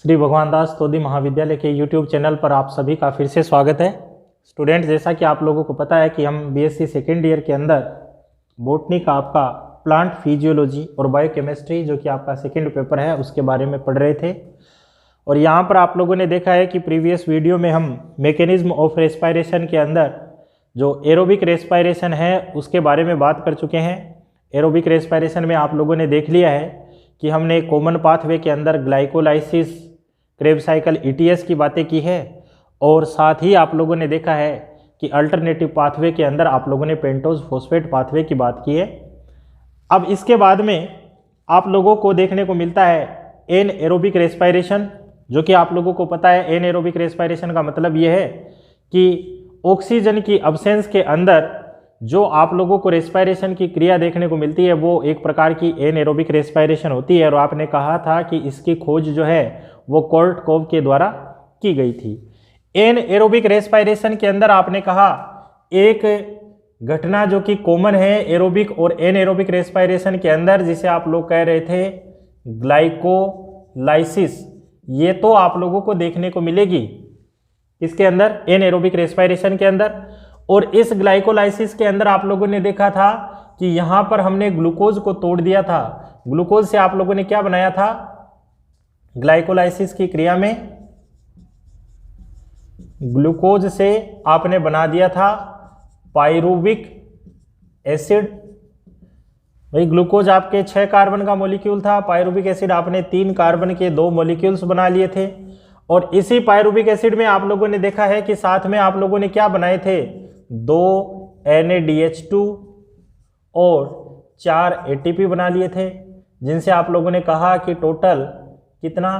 श्री भगवान दास तोदी महाविद्यालय के YouTube चैनल पर आप सभी का फिर से स्वागत है। स्टूडेंट, जैसा कि आप लोगों को पता है कि हम बीएससी सेकेंड ईयर के अंदर बॉटनी का आपका प्लांट फिजियोलॉजी और बायोकेमिस्ट्री जो कि आपका सेकेंड पेपर है उसके बारे में पढ़ रहे थे। और यहाँ पर आप लोगों ने देखा है कि प्रीवियस वीडियो में हम मैकेनिज्म ऑफ रेस्पायरेशन के अंदर जो एरोबिक रेस्पायरेशन है उसके बारे में बात कर चुके हैं। एरोबिक रेस्पायरेशन में आप लोगों ने देख लिया है कि हमने कॉमन पाथवे के अंदर ग्लाइकोलाइसिस, क्रेब्स साइकिल, ईटीएस की बातें की है और साथ ही आप लोगों ने देखा है कि अल्टरनेटिव पाथवे के अंदर आप लोगों ने पेंटोज फॉस्फेट पाथवे की बात की है। अब इसके बाद में आप लोगों को देखने को मिलता है एन एरोबिक रेस्पायरेशन, जो कि आप लोगों को पता है एन एरोबिक रेस्पायरेशन का मतलब ये है कि ऑक्सीजन की अब्सेंस के अंदर जो आप लोगों को रेस्पायरेशन की क्रिया देखने को मिलती है वो एक प्रकार की एन एरोबिक रेस्पायरेशन होती है। और आपने कहा था कि इसकी खोज जो है वो कोर्टकोव के द्वारा की गई थी। एन एरोबिक रेस्पायरेशन के अंदर आपने कहा एक घटना जो कि कॉमन है एरोबिक और एन एरोबिक रेस्पायरेशन के अंदर, जिसे आप लोग कह रहे थे ग्लाइकोलाइसिस, ये तो आप लोगों को देखने को मिलेगी इसके अंदर एन एरोबिक रेस्पायरेशन के अंदर। और इस ग्लाइकोलाइसिस के अंदर आप लोगों ने देखा था कि यहाँ पर हमने ग्लूकोज को तोड़ दिया था। ग्लूकोज से आप लोगों ने क्या बनाया था? ग्लाइकोलाइसिस की क्रिया में ग्लूकोज से आपने बना दिया था पायरुविक एसिड। भाई ग्लूकोज आपके 6 कार्बन का मॉलिक्यूल था, पायरुविक एसिड आपने 3 कार्बन के 2 मॉलिक्यूल्स बना लिए थे। और इसी पायरुविक एसिड में आप लोगों ने देखा है कि साथ में आप लोगों ने क्या बनाए थे? 2 NaDH2 और 4 ATP बना लिए थे, जिनसे आप लोगों ने कहा कि टोटल कितना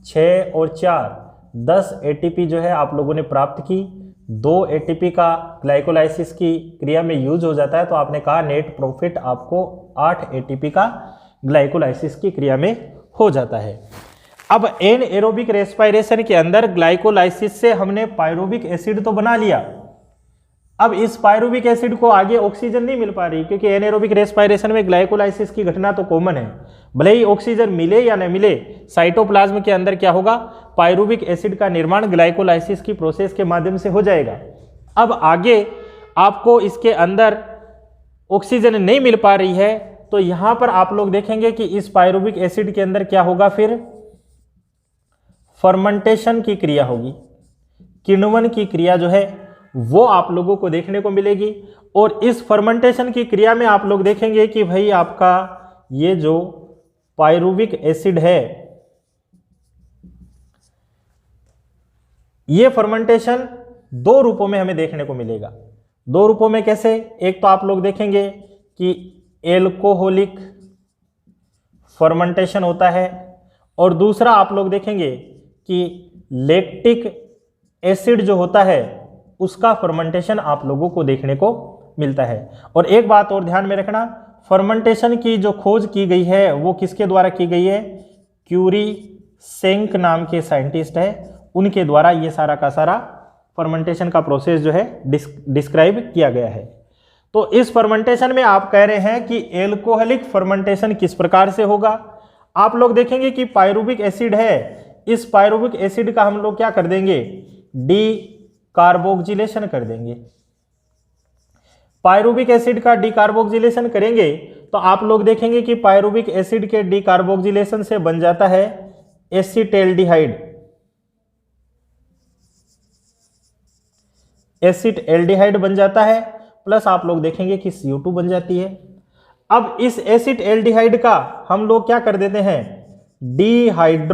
6 और 4 10 ATP जो है आप लोगों ने प्राप्त की। 2 ATP का ग्लाइकोलाइसिस की क्रिया में यूज हो जाता है, तो आपने कहा नेट प्रॉफिट आपको 8 ATP का ग्लाइकोलाइसिस की क्रिया में हो जाता है। अब एन एरोबिक रेस्पायरेशन के अंदर ग्लाइकोलाइसिस से हमने पायरुविक एसिड तो बना लिया। अब इस पायरुविक एसिड को आगे ऑक्सीजन नहीं मिल पा रही, क्योंकि एनएरोबिक रेस्पायरेशन में ग्लाइकोलाइसिस की घटना तो कॉमन है। भले ही ऑक्सीजन मिले या न मिले, साइटोप्लाज्म के अंदर क्या होगा? पायरुविक एसिड का निर्माण ग्लाइकोलाइसिस की प्रोसेस के माध्यम से हो जाएगा। अब आगे आपको इसके अंदर ऑक्सीजन नहीं मिल पा रही है, तो यहां पर आप लोग देखेंगे कि इस पायरुविक एसिड के अंदर क्या होगा? फिर फर्मेंटेशन की क्रिया होगी, किण्वन की क्रिया जो है वो आप लोगों को देखने को मिलेगी। और इस फर्मेंटेशन की क्रिया में आप लोग देखेंगे कि भाई आपका ये जो पायरुविक एसिड है, ये फर्मेंटेशन 2 रूपों में हमें देखने को मिलेगा। 2 रूपों में कैसे? एक तो आप लोग देखेंगे कि एल्कोहलिक फर्मेंटेशन होता है, और दूसरा आप लोग देखेंगे कि लैक्टिक एसिड जो होता है उसका फर्मेंटेशन आप लोगों को देखने को मिलता है। और एक बात और ध्यान में रखना, फर्मेंटेशन की जो खोज की गई है वो किसके द्वारा की गई है? क्यूरी सेंक नाम के साइंटिस्ट है, उनके द्वारा ये सारा का सारा फर्मेंटेशन का प्रोसेस जो है डिस्क्राइब किया गया है। तो इस फर्मेंटेशन में आप कह रहे हैं कि एल्कोहलिक फर्मेंटेशन किस प्रकार से होगा? आप लोग देखेंगे कि पायरुविक एसिड है, इस पायरुविक एसिड का हम लोग क्या कर देंगे? डी कार्बोक्सिलेशन कर देंगे। पायरुविक एसिड का डीकार्बोक्सिलेशन करेंगे तो आप लोग देखेंगे कि पायरुविक एसिड के डीकार्बोक्सिलेशन से बन जाता है एसिटेल्डिहाइड। एसिटेल्डिहाइड बन जाता है, प्लस आप लोग देखेंगे कि CO2 बन जाती है। अब इस एसिटेल्डिहाइड का हम लोग क्या कर देते हैं? डिहाइड्रोजिनेशन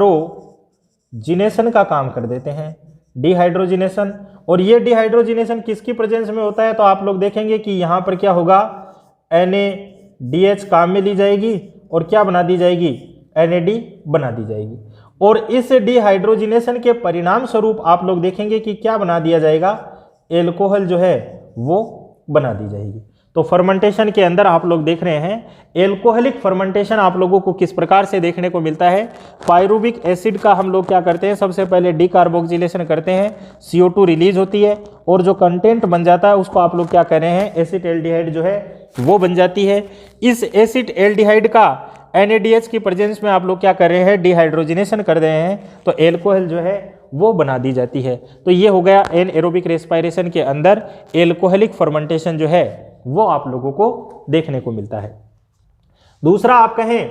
का काम कर देते हैं, डिहाइड्रोजिनेशन। और ये डिहाइड्रोजिनेशन किसकी प्रेजेंस में होता है? तो आप लोग देखेंगे कि यहाँ पर क्या होगा? NaDH काम में ली जाएगी और क्या बना दी जाएगी? NAD बना दी जाएगी। और इस डिहाइड्रोजिनेशन के परिणाम स्वरूप आप लोग देखेंगे कि क्या बना दिया जाएगा? एल्कोहल जो है वो बना दी जाएगी। तो फर्मेंटेशन के अंदर आप लोग देख रहे हैं एल्कोहलिक फर्मेंटेशन आप लोगों को किस प्रकार से देखने को मिलता है। पायरुविक एसिड का हम लोग क्या करते हैं? सबसे पहले डीकार्बोक्सिलेशन करते हैं, CO2 रिलीज होती है और जो कंटेंट बन जाता है उसको आप लोग क्या कर रहे हैं? एसिटेल्डिहाइड जो है वो बन जाती है। इस एसिटेल्डिहाइड का NADH की प्रेजेंस में आप लोग क्या कर रहे हैं, डिहाइड्रोजिनेशन कर रहे हैं, तो एल्कोहल जो है वो बना दी जाती है। तो ये हो गया एनएरोबिक रेस्पिरेशन के अंदर एल्कोहलिक फर्मेंटेशन जो है वो आप लोगों को देखने को मिलता है। दूसरा आप कहें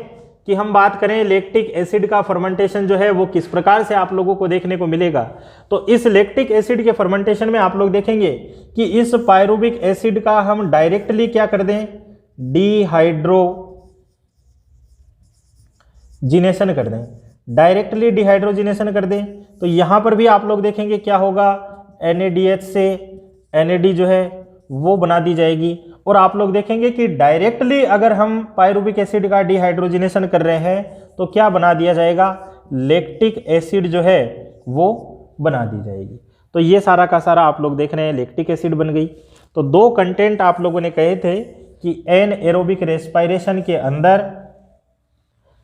कि हम बात करें लैक्टिक एसिड का फर्मेंटेशन जो है वो किस प्रकार से आप लोगों को देखने को मिलेगा, तो इस लैक्टिक एसिड के फर्मेंटेशन में आप लोग देखेंगे कि इस पायरुविक एसिड का हम डायरेक्टली क्या कर दें, डिहाइड्रोजिनेशन कर दें, डायरेक्टली डिहाइड्रोजिनेशन कर दें। तो यहां पर भी आप लोग देखेंगे क्या होगा, NADH से NAD जो है वो बना दी जाएगी। और आप लोग देखेंगे कि डायरेक्टली अगर हम पायरुविक एसिड का डिहाइड्रोजिनेशन कर रहे हैं तो क्या बना दिया जाएगा, लैक्टिक एसिड जो है वो बना दी जाएगी। तो ये सारा का सारा आप लोग देख रहे हैं लैक्टिक एसिड बन गई। तो दो कंटेंट आप लोगों ने कहे थे कि एनएरोबिक रेस्पिरेशन के अंदर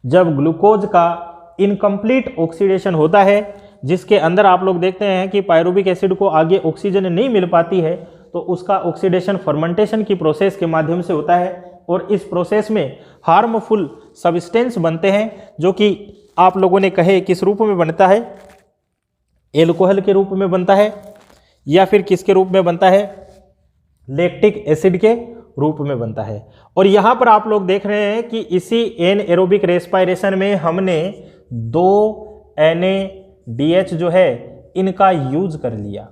जब ग्लूकोज का इनकम्प्लीट ऑक्सीडेशन होता है, जिसके अंदर आप लोग देखते हैं कि पायरुविक एसिड को आगे ऑक्सीजन नहीं मिल पाती है, तो उसका ऑक्सीडेशन फर्मेंटेशन की प्रोसेस के माध्यम से होता है। और इस प्रोसेस में हार्मफुल सब्सटेंस बनते हैं जो कि आप लोगों ने कहे किस रूप में बनता है, एल्कोहल के रूप में बनता है या फिर किसके रूप में बनता है, लैक्टिक एसिड के रूप में बनता है। और यहां पर आप लोग देख रहे हैं कि इसी एनएरोबिक रेस्पिरेशन में हमने 2 NADH जो है इनका यूज कर लिया।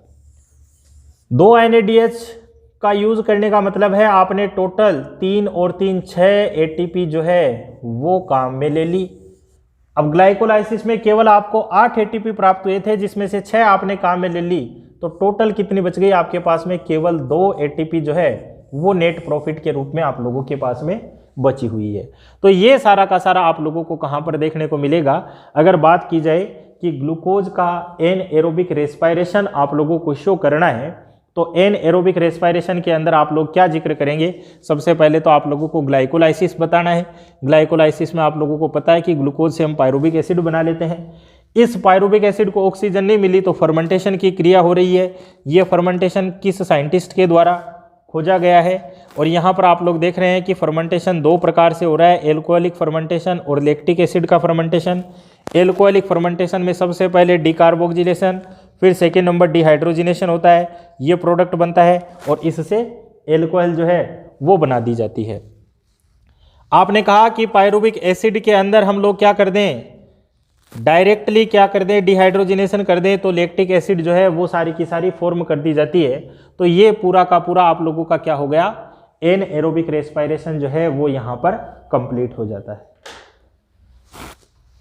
2 NADH का यूज करने का मतलब है आपने टोटल 3 और 3 6 ATP जो है वो काम में ले ली। अब ग्लाइकोलाइसिस में केवल आपको 8 ATP प्राप्त हुए थे, जिसमें से 6 आपने काम में ले ली, तो टोटल कितनी बच गई आपके पास में, केवल 2 ATP जो है वो नेट प्रॉफिट के रूप में आप लोगों के पास में बची हुई है। तो ये सारा का सारा आप लोगों को कहां पर देखने को मिलेगा, अगर बात की जाए कि ग्लूकोज का एनएरोबिक रेस्पिरेशन आप लोगों को शो करना है, तो एनएरोबिक रेस्पिरेशन के अंदर आप लोग क्या जिक्र करेंगे, सबसे पहले तो आप लोगों को ग्लाइकोलाइसिस बताना है। ग्लाइकोलाइसिस में आप लोगों को पता है कि ग्लूकोज से हम पायरुविक एसिड बना लेते हैं। इस पायरुविक एसिड को ऑक्सीजन नहीं मिली तो फर्मेंटेशन की क्रिया हो रही है। ये फर्मेंटेशन किस साइंटिस्ट के द्वारा खोजा गया है, और यहाँ पर आप लोग देख रहे हैं कि फर्मेंटेशन 2 प्रकार से हो रहा है, एल्कोहलिक फर्मेंटेशन और लैक्टिक एसिड का फर्मेंटेशन। एल्कोहलिक फर्मेंटेशन में सबसे पहले डिकार्बोक्सिलेशन, फिर सेकेंड नंबर डिहाइड्रोजिनेशन होता है, ये प्रोडक्ट बनता है और इससे एल्कोहल जो है वो बना दी जाती है। आपने कहा कि पायरुविक एसिड के अंदर हम लोग क्या कर दें, डायरेक्टली क्या कर दें, डिहाइड्रोजिनेशन कर दें, तो लैक्टिक एसिड जो है वो सारी की सारी फॉर्म कर दी जाती है। तो ये पूरा का पूरा आप लोगों का क्या हो गया, एनएरोबिक रेस्पिरेशन जो है वो यहाँ पर कंप्लीट हो जाता है।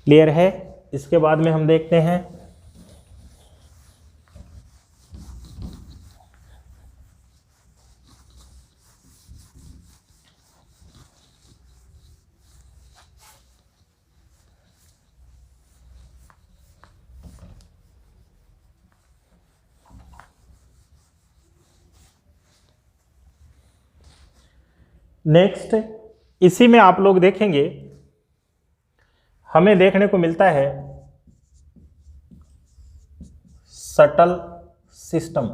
क्लियर है। इसके बाद में हम देखते हैं नेक्स्ट, इसी में आप लोग देखेंगे हमें देखने को मिलता है सटल सिस्टम।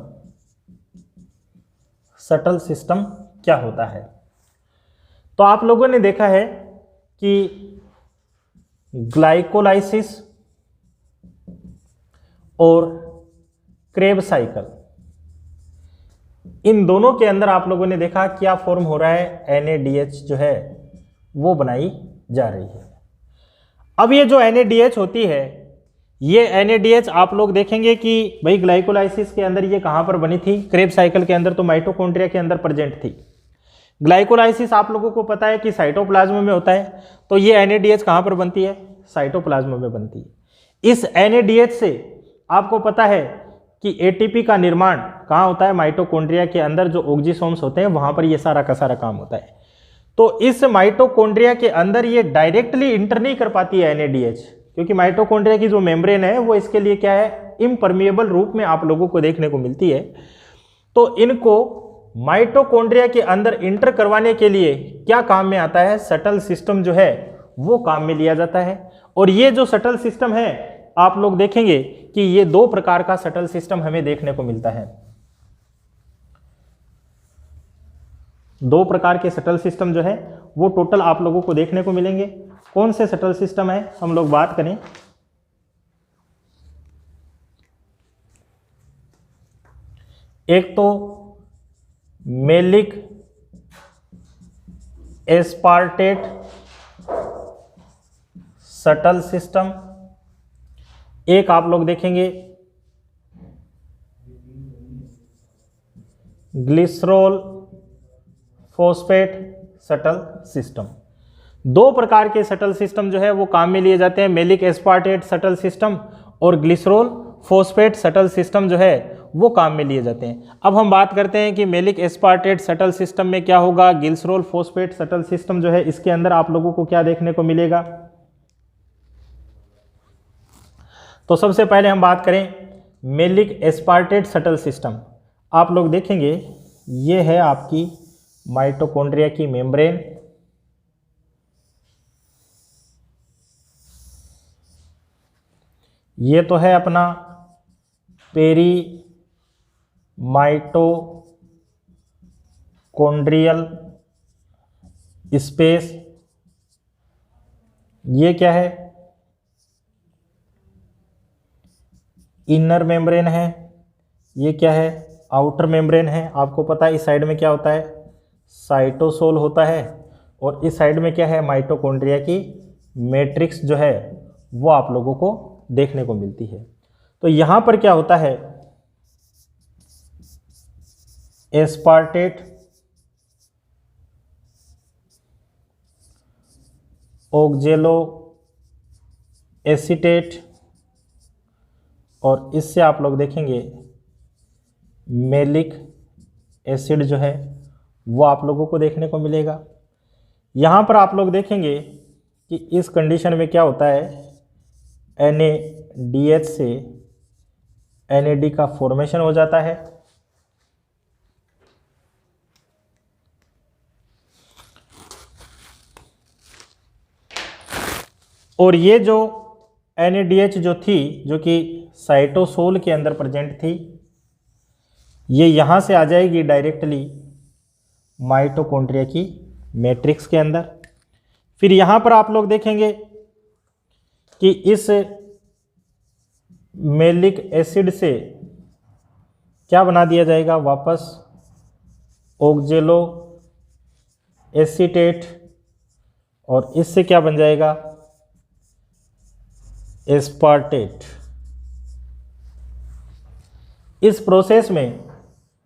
सटल सिस्टम क्या होता है, तो आप लोगों ने देखा है कि ग्लाइकोलाइसिस और क्रेब साइकिल, इन दोनों के अंदर आप लोगों ने देखा क्या फॉर्म हो रहा है, NADH जो है वो बनाई जा रही है। अब ये जो NADH होती है, ये NADH आप लोग देखेंगे कि भाई ग्लाइकोलाइसिस के अंदर ये कहां पर बनी थी, क्रेब साइकिल के अंदर तो माइटोकॉन्ड्रिया के अंदर प्रेजेंट थी। ग्लाइकोलाइसिस आप लोगों को पता है कि साइटोप्लाज्म में होता है, तो ये NADH कहां पर बनती है, साइटोप्लाज्म में बनती है। इस NADH से आपको पता है कि ATP का निर्माण कहाँ होता है, माइटोकॉन्ड्रिया के अंदर जो ऑक्सीसोम्स होते हैं वहां पर ये सारा का सारा काम होता है। तो इस माइटोकॉन्ड्रिया के अंदर ये डायरेक्टली इंटर नहीं कर पाती है NADH, क्योंकि माइटोकॉन्ड्रिया की जो मेम्ब्रेन है वो इसके लिए क्या है, इम्परमिएबल रूप में आप लोगों को देखने को मिलती है। तो इनको माइटोकॉन्ड्रिया के अंदर इंटर करवाने के लिए क्या काम में आता है, सटल सिस्टम जो है वो काम में लिया जाता है। और ये जो सटल सिस्टम है आप लोग देखेंगे कि ये 2 प्रकार का सटल सिस्टम हमें देखने को मिलता है। 2 प्रकार के सटल सिस्टम जो है वो टोटल आप लोगों को देखने को मिलेंगे। कौन से शटल सिस्टम है हम लोग बात करें, एक तो मेलिक एस्पार्टेट शटल सिस्टम, एक आप लोग देखेंगे ग्लिसरॉल फॉस्फेट शटल सिस्टम। दो प्रकार के शटल सिस्टम जो है वो काम में लिए जाते हैं, मेलिक एस्पार्टेट शटल सिस्टम और ग्लिसरॉल फॉस्फेट शटल सिस्टम जो है वो काम में लिए जाते हैं। अब हम बात करते हैं कि मेलिक एस्पार्टेट शटल सिस्टम में क्या होगा, ग्लिसरॉल फॉस्फेट शटल सिस्टम जो है इसके अंदर आप लोगों को क्या देखने को मिलेगा। तो सबसे पहले हम बात करें मेलिक एस्पार्टेट शटल सिस्टम। आप लोग देखेंगे ये है आपकी माइटोकॉन्ड्रिया की मेम्ब्रेन, ये तो है अपना पेरी माइटोकॉन्ड्रियल स्पेस, ये क्या है इनर मेम्ब्रेन है, ये क्या है आउटर मेम्ब्रेन है। आपको पता है इस साइड में क्या होता है साइटोसोल होता है और इस साइड में क्या है माइटोकॉन्ड्रिया की मैट्रिक्स जो है वो आप लोगों को देखने को मिलती है। तो यहां पर क्या होता है एस्पार्टेट ऑक्जेलो एसीटेट और इससे आप लोग देखेंगे मेलिक एसिड जो है वो आप लोगों को देखने को मिलेगा। यहाँ पर आप लोग देखेंगे कि इस कंडीशन में क्या होता है NaDH से NAD का फॉर्मेशन हो जाता है। और ये जो NaDH जो थी जो कि साइटोसोल के अंदर प्रेजेंट थी, ये यहाँ से आ जाएगी डायरेक्टली माइटोकॉन्ड्रिया की मैट्रिक्स के अंदर। फिर यहाँ पर आप लोग देखेंगे कि इस मेलिक एसिड से क्या बना दिया जाएगा वापस ऑक्जेलो एसीटेट और इससे क्या बन जाएगा एस्पार्टेट। इस प्रोसेस में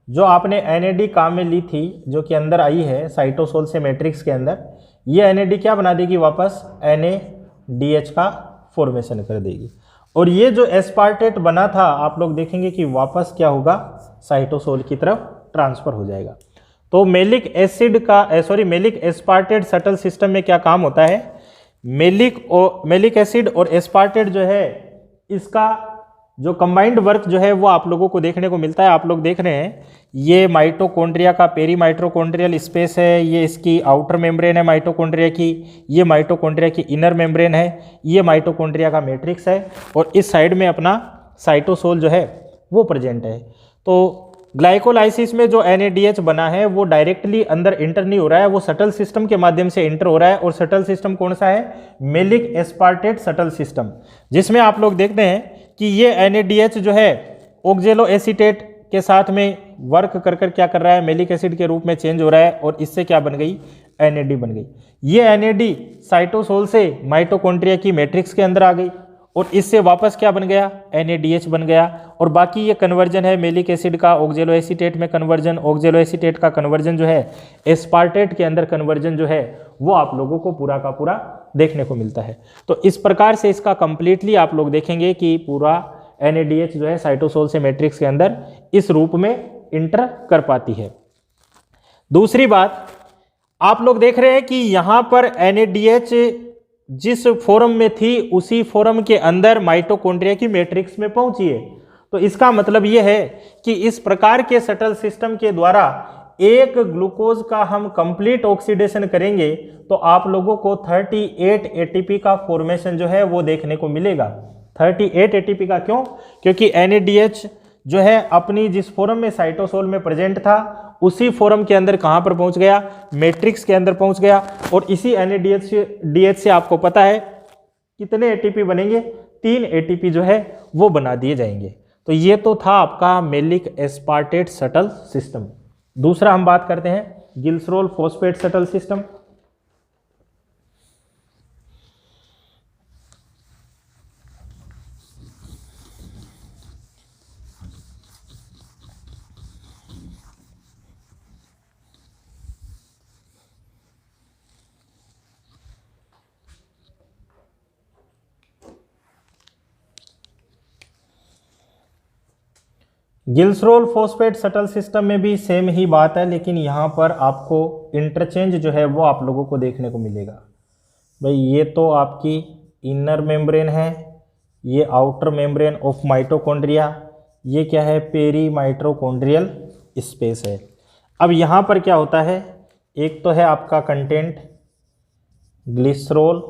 जो आपने NAD काम में ली थी जो कि अंदर आई है साइटोसोल से मैट्रिक्स के अंदर, ये NAD क्या बना देगी वापस NaDH का फॉर्मेशन कर देगी और ये जो एस्पार्टेट बना था आप लोग देखेंगे कि वापस क्या होगा साइटोसोल की तरफ ट्रांसफर हो जाएगा। तो मेलिक एस्पार्टेट शटल सिस्टम में क्या काम होता है, मेलिक एसिड और एस्पार्टेट जो है इसका जो कंबाइंड वर्क जो है वो आप लोगों को देखने को मिलता है। आप लोग देख रहे हैं ये माइटोकॉन्ड्रिया का पेरी माइटोकॉन्ड्रियल स्पेस है, ये इसकी आउटर मेम्ब्रेन है माइटोकॉन्ड्रिया की, ये माइटोकॉन्ड्रिया की इनर मेम्ब्रेन है, ये माइटोकॉन्ड्रिया का मैट्रिक्स है और इस साइड में अपना साइटोसोल जो है वो प्रेजेंट है। तो ग्लाइकोलाइसिस में जो NaDH बना है वो डायरेक्टली अंदर इंटर नहीं हो रहा है, वो शटल सिस्टम के माध्यम से इंटर हो रहा है। और शटल सिस्टम कौन सा है मेलिक एस्पार्टेट शटल सिस्टम, जिसमें आप लोग देखते हैं कि ये NaDH जो है ऑक्जेलो एसीटेट के साथ में वर्क कर क्या कर रहा है मेलिक एसिड के रूप में चेंज हो रहा है और इससे क्या बन गई NAD बन गई। ये NAD साइटोसोल से माइटोकॉन्ड्रिया की मैट्रिक्स के अंदर आ गई और इससे वापस क्या बन गया NaDH बन गया। और बाकी ये कन्वर्जन है मेलिक एसिड का ऑक्जेलो एसीटेट में कन्वर्जन, ऑक्जेलो एसीटेट का कन्वर्जन जो है एस्पार्टेट के अंदर कन्वर्जन जो है वो आप लोगों को पूरा का पूरा देखने को मिलता है। तो इस प्रकार से इसका कंप्लीटली आप लोग देखेंगे कि पूरा NaDH जो है साइटोसोल से मैट्रिक्स के अंदर इस रूप में इंटर कर पाती है। दूसरी बात आप लोग देख रहे हैं कि यहाँ पर NaDH जिस फॉर्म में थी उसी फॉर्म के अंदर माइटोकॉन्ड्रिया की मैट्रिक्स में पहुंची है। तो इसका मतलब यह है कि इस प्रकार के शटल सिस्टम के द्वारा एक ग्लूकोज का हम कंप्लीट ऑक्सीडेशन करेंगे तो आप लोगों को 38 ATP का फॉर्मेशन जो है वो देखने को मिलेगा। 38 ATP का क्यों? क्योंकि NaDH जो है अपनी जिस फॉर्म में साइटोसोल में प्रेजेंट था उसी फॉर्म के अंदर कहाँ पर पहुँच गया, मैट्रिक्स के अंदर पहुँच गया। और इसी NADH से आपको पता है कितने ATP बनेंगे, 3 ATP जो है वो बना दिए जाएंगे। तो ये तो था आपका मैलिक एस्पार्टेट शटल सिस्टम। दूसरा हम बात करते हैं glycerol phosphate shuttle system. Glycerol phosphate shuttle system में भी सेम ही बात है, लेकिन यहाँ पर आपको इंटरचेंज जो है वो आप लोगों को देखने को मिलेगा। भाई ये तो आपकी इनर मेम्ब्रेन है, ये आउटर मेम्ब्रेन ऑफ माइटोकॉन्ड्रिया, ये क्या है, पेरी माइटोकॉन्ड्रियल स्पेस है। अब यहाँ पर क्या होता है, एक तो है आपका कंटेंट ग्लिसरॉल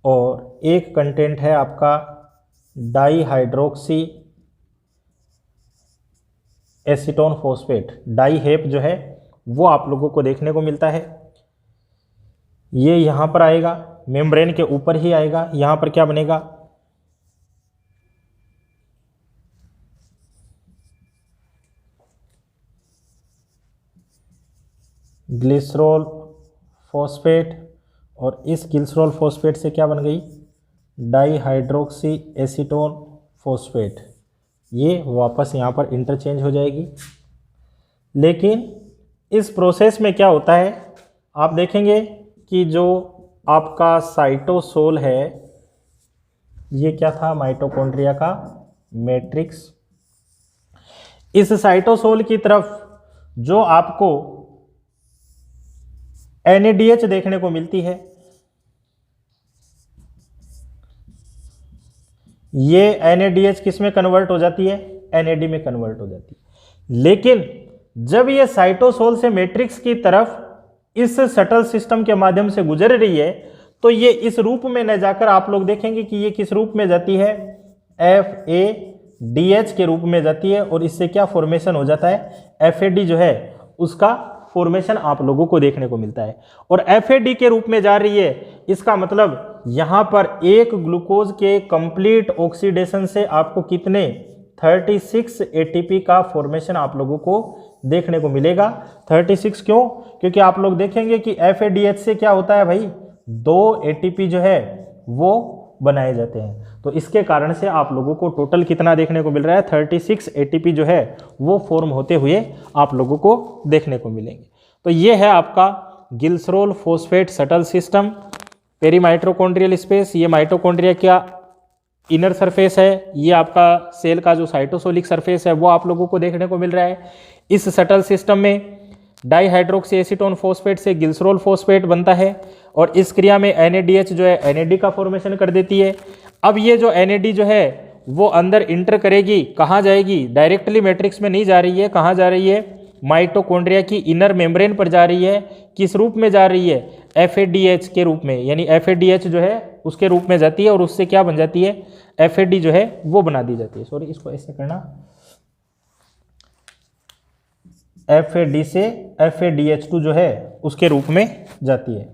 और एक कंटेंट है आपका डाईहाइड्रोक्सी एसीटोन फॉस्फेट, डाई हेप जो है वो आप लोगों को देखने को मिलता है। ये यहाँ पर आएगा, मेम्ब्रेन के ऊपर ही आएगा। यहाँ पर क्या बनेगा, ग्लिसरॉल फॉस्फेट, और इस ग्लिसरॉल फॉस्फेट से क्या बन गई, डाईहाइड्रोक्सी एसीटोन फॉस्फेट। ये वापस यहाँ पर इंटरचेंज हो जाएगी। लेकिन इस प्रोसेस में क्या होता है, आप देखेंगे कि जो आपका साइटोसोल है, ये क्या था, माइटोकॉन्ड्रिया का मैट्रिक्स। इस साइटोसोल की तरफ जो आपको NADH देखने को मिलती है, ये NADH किस में कन्वर्ट हो जाती है, NAD में कन्वर्ट हो जाती है। लेकिन जब ये साइटोसोल से मैट्रिक्स की तरफ इस शटल सिस्टम के माध्यम से गुजर रही है, तो ये इस रूप में न जाकर आप लोग देखेंगे कि ये किस रूप में जाती है, FADH के रूप में जाती है। और इससे क्या फॉर्मेशन हो जाता है, FAD जो है उसका फॉर्मेशन आप लोगों को देखने को मिलता है। और FAD के रूप में जा रही है, इसका मतलब यहाँ पर एक ग्लूकोज के कंप्लीट ऑक्सीडेशन से आपको कितने 36 ATP का फॉर्मेशन आप लोगों को देखने को मिलेगा। 36 क्यों, क्योंकि आप लोग देखेंगे कि FADH से क्या होता है भाई, 2 ATP जो है वो बनाए जाते हैं। तो इसके कारण से आप लोगों को टोटल कितना देखने को मिल रहा है, 36 ATP जो है वो फॉर्म होते हुए आप लोगों को देखने को मिलेंगे। तो ये है आपका glycerol phosphate shuttle system, peri mitochondrial space. ये माइटोकॉन्ड्रिया का इनर सरफेस है, ये आपका सेल का जो साइटोसोलिक सरफेस है वो आप लोगों को देखने को मिल रहा है। इस शटल सिस्टम में डाईहाइड्रोक्सी एसीटोन फॉस्फेट से गिल्सरोल फॉस्फेट बनता है और इस क्रिया में NADH जो है NAD का फॉर्मेशन कर देती है। अब ये जो NAD जो है वो अंदर इंटर करेगी, कहाँ जाएगी, डायरेक्टली मैट्रिक्स में नहीं जा रही है, कहाँ जा रही है, माइटोकॉन्ड्रिया की इनर मेम्ब्रेन पर जा रही है। किस रूप में जा रही है, FADH के रूप में, यानी FADH जो है उसके रूप में जाती है और उससे क्या बन जाती है, FAD जो है वो बना दी जाती है। सॉरी, इसको ऐसे करना, FAD से FADH2 जो है उसके रूप में जाती है।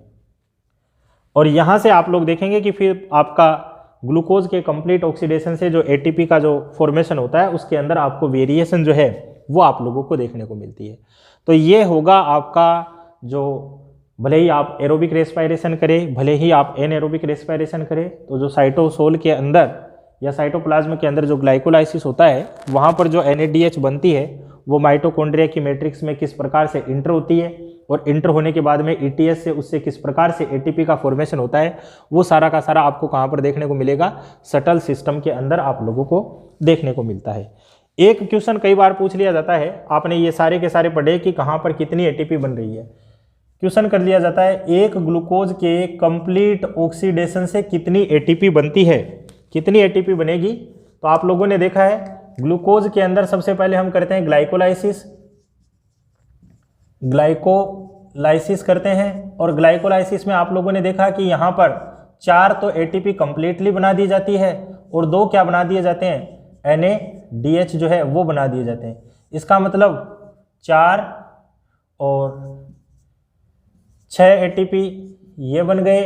और यहाँ से आप लोग देखेंगे कि फिर आपका ग्लूकोज के कंप्लीट ऑक्सीडेशन से जो ATP का जो फॉर्मेशन होता है उसके अंदर आपको वेरिएशन जो है वो आप लोगों को देखने को मिलती है। तो ये होगा आपका जो, भले ही आप एरोबिक रेस्पिरेशन करें, भले ही आप एनएरोबिक रेस्पिरेशन करें, तो जो साइटोसोल के अंदर या साइटोप्लाज्म के अंदर जो ग्लाइकोलाइसिस होता है वहाँ पर जो NADH बनती है वो माइटोकॉन्ड्रिया की मैट्रिक्स में किस प्रकार से इंटर होती है और इंटर होने के बाद में ETS से उससे किस प्रकार से ATP का फॉर्मेशन होता है, वो सारा का सारा आपको कहाँ पर देखने को मिलेगा, शटल सिस्टम के अंदर आप लोगों को देखने को मिलता है। एक क्वेश्चन कई बार पूछ लिया जाता है, आपने ये सारे के सारे पढ़े कि कहाँ पर कितनी ATP बन रही है। क्वेश्चन कर लिया जाता है एक ग्लूकोज के कंप्लीट ऑक्सीडेशन से कितनी ATP बनती है, कितनी ATP बनेगी। तो आप लोगों ने देखा है ग्लूकोज के अंदर सबसे पहले हम करते हैं ग्लाइकोलाइसिस करते हैं, और ग्लाइकोलाइसिस में आप लोगों ने देखा कि यहाँ पर 4 तो ATP कंप्लीटली बना दी जाती है और 2 क्या बना दिए जाते हैं, NADH जो है वो बना दिए जाते हैं। इसका मतलब 4 और 6 ATP ये बन गए,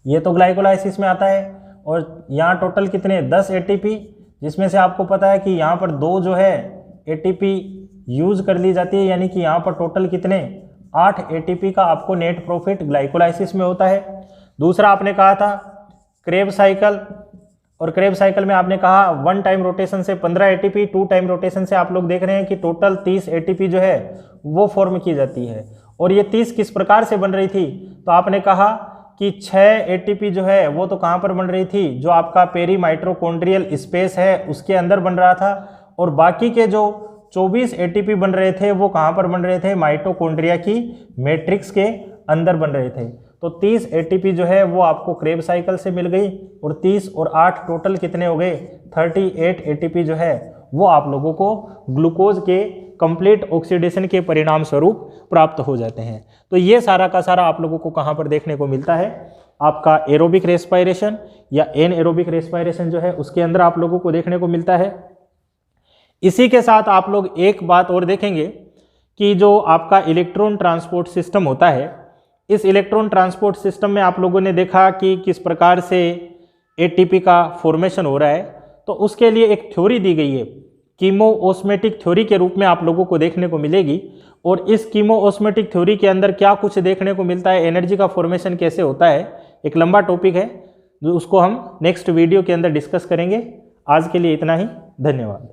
ये तो ग्लाइकोलाइसिस में आता है। और यहाँ टोटल कितने 10 ATP, जिसमें से आपको पता है कि यहाँ पर 2 जो है ATP यूज कर ली जाती है, यानी कि यहाँ पर टोटल कितने 8 ATP का आपको नेट प्रॉफिट ग्लाइकोलाइसिस में होता है। दूसरा आपने कहा था क्रेब्स साइकिल, और क्रेब्स साइकिल में आपने कहा 1 टाइम रोटेशन से 15 ATP, 2 टाइम रोटेशन से आप लोग देख रहे हैं कि टोटल 30 ATP जो है वो फॉर्म की जाती है। और ये 30 किस प्रकार से बन रही थी, तो आपने कहा कि 6 ATP जो है वो तो कहाँ पर बन रही थी, जो आपका पेरी माइटोकॉन्ड्रियल स्पेस है उसके अंदर बन रहा था, और बाकी के जो 24 ATP बन रहे थे वो कहाँ पर बन रहे थे, माइटोकॉन्ड्रिया की मैट्रिक्स के अंदर बन रहे थे। तो 30 ATP जो है वो आपको क्रेब्स साइकिल से मिल गई, और 30 और 8 टोटल कितने हो गए 38 ATP जो है वो आप लोगों को ग्लूकोज के कंप्लीट ऑक्सीडेशन के परिणाम स्वरूप प्राप्त हो जाते हैं। तो ये सारा का सारा आप लोगों को कहाँ पर देखने को मिलता है, आपका एरोबिक रेस्पिरेशन या एनएरोबिक रेस्पिरेशन जो है उसके अंदर आप लोगों को देखने को मिलता है। इसी के साथ आप लोग एक बात और देखेंगे कि जो आपका इलेक्ट्रॉन ट्रांसपोर्ट सिस्टम होता है, इस इलेक्ट्रॉन ट्रांसपोर्ट सिस्टम में आप लोगों ने देखा कि किस प्रकार से ATP का फॉर्मेशन हो रहा है। तो उसके लिए एक थ्योरी दी गई है, कीमोओस्मेटिक थ्योरी के रूप में आप लोगों को देखने को मिलेगी। और इस कीमोओस्मेटिक थ्योरी के अंदर क्या कुछ देखने को मिलता है, एनर्जी का फॉर्मेशन कैसे होता है, एक लंबा टॉपिक है जो उसको हम नेक्स्ट वीडियो के अंदर डिस्कस करेंगे। आज के लिए इतना ही, धन्यवाद।